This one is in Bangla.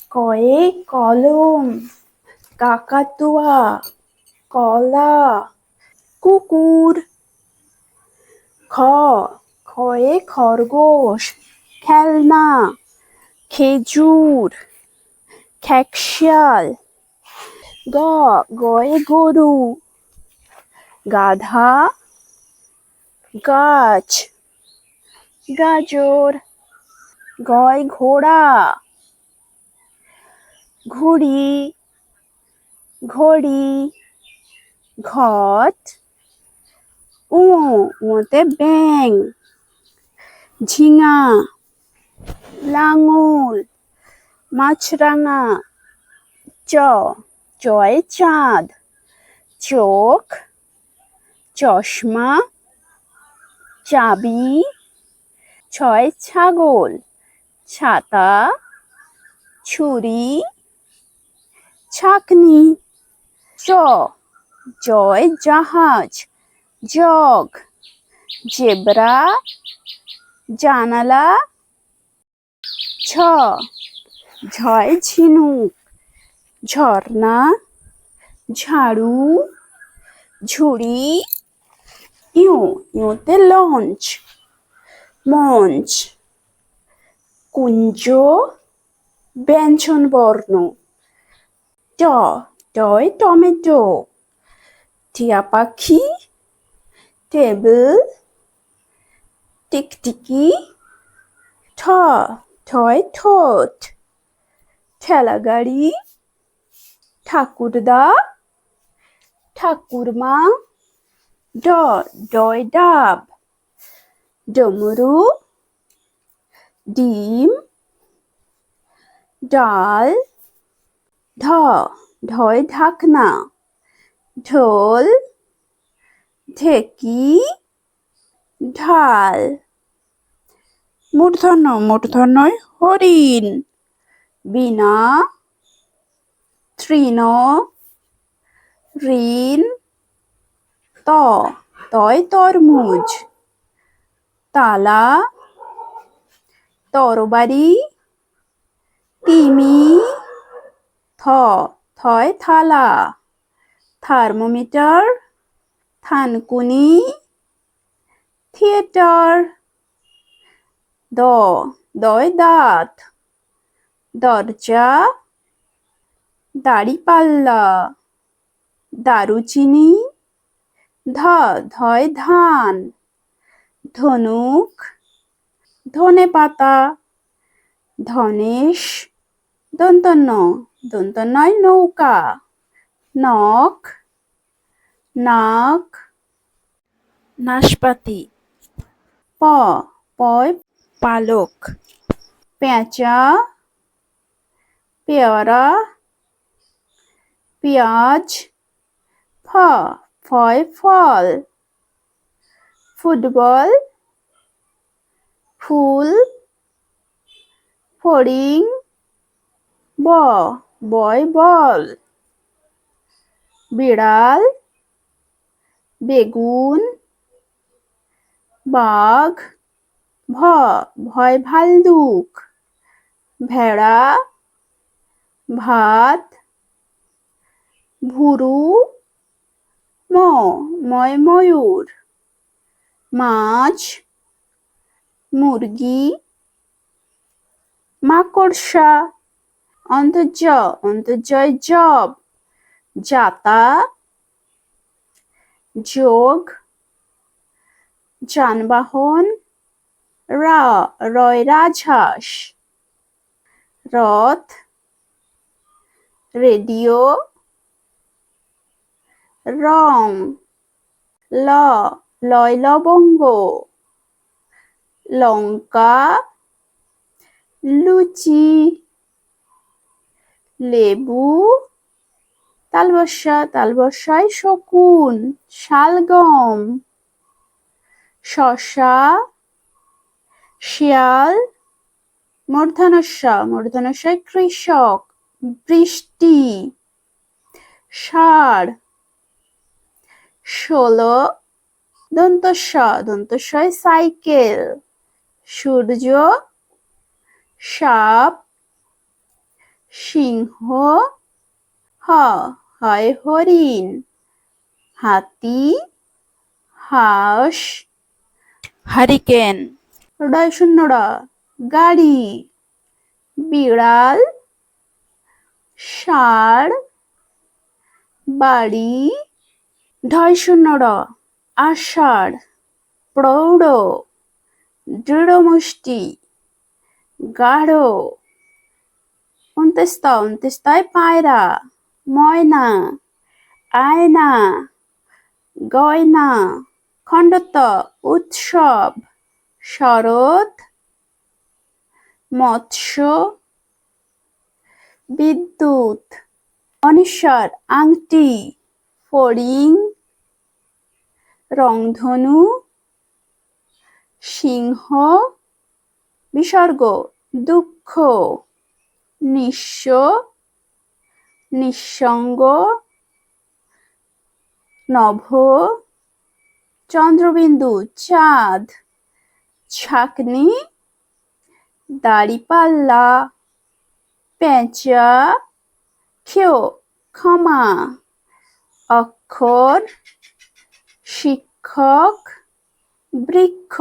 কয়ে কলম, কাকাতুয়া, কলা, কুকুর। খয়ে খরগোশ, খেলনা, খেজুর, খেকশিয়াল। গয়ে গরু, গাধা, গাছ, গাজর। ঘয় ঘোড়া, ঘুড়ি, ঘড়ি। ঘট, ওতে ব্যাঙ, ঝিঙা, লাঙল, মাছরাঙা। চয়ে চাঁদ, চোখ, চশমা, চাবি। ছয় ছাগল, ছাতা, ছুরি, ছাঁকনি। জয় জাহাজ, জগ, জেব্রা, জানালা। ঝয় ঝিনুক, ঝর্ণা, ঝাড়ু, ঝুড়ি। ইউতে লঞ্চ, মঞ্চ, কুঞ্জ, ব্যঞ্জন বর্ণ। টয় টমেটো, টিয়া পাখি, টেবিল, টিকটিকি। ঠয় ঠোঁট, ঠেলা গাড়ি, ঠাকুরদা, ঠাকুরমা। ডয় ডাব, ডমরু, ডিম, ডাল। ঢয় ঢাকনা, ঢোল, ঢেকি, ঢাল। মূর্ধন্যয় হরিণ, বীণা, তৃণ, ঋণ। তয় তরমুজ, তালা, তরবারি, তিমি। থয় থালা, থার্মোমিটার, থানকুনি, থিয়েটার। দয় দাঁত, দরজা, দাড়িপাল্লা, দারুচিনি। ধয় ধান, ধনুক, ধনেপাতা, ধনেশ। দন্তন্যয় নৌকা, নখ, নাক, নাশপাতি। পয় পালক, পেঁচা, পেয়ারা, পেঁয়াজ। ফয় ফল, ফুটবল, ফুল, ফড়িং। বয় বল, বিড়াল, বেগুন, বাঘ। ভয় ভাল্লুক, ভেড়া, ভাত, ভুরু। ময় ময়ূর, মাছ, মুরগি, মাকড়সা। অন্তর্জয় জব, জাতা, যোগ, যানবাহন। রয় রাজহাঁস, রথ, রেডিও, রং। লয় লবঙ্গ, লঙ্কা, লুচি, লেবু। তালবস্যায় শকুন, শালগম, শসা, শিয়াল। মূর্ধন্যয় কৃষক, বৃষ্টি, ষাঁড়, ষোলো। দন্তস্বয় সাইকেল, সূর্য, সাপ, সিংহ, হয় হরিণ, হাতি, হাঁস, হারিকেন, রডয় শূন্য র, গাড়ি, বিড়াল, ষাঁড়, বাড়ি, ঢয় শূন্য র, আষাঢ়, প্রৌঢ়, দৃঢ়মুষ্টি, গাঢ়, অন্ত্যেষ্টায় পায়রা, ময়না, আয়না, গয়না, খণ্ডত্ব উৎসব, শরৎ, মৎস্য, বিদ্যুৎ, অনিশ্বর আংটি, ফড়িং, রংধনু, সিংহ, বিসর্গ দুঃখ, নিঃস্ব, নিঃসঙ্গ, নভ, চন্দ্রবিন্দু চাঁদ, ছাঁকনি, দাঁড়িপাল্লা, পেঁচা, ক্ষেয় ক্ষমা, অক্ষর, শিক্ষক, বৃক্ষ।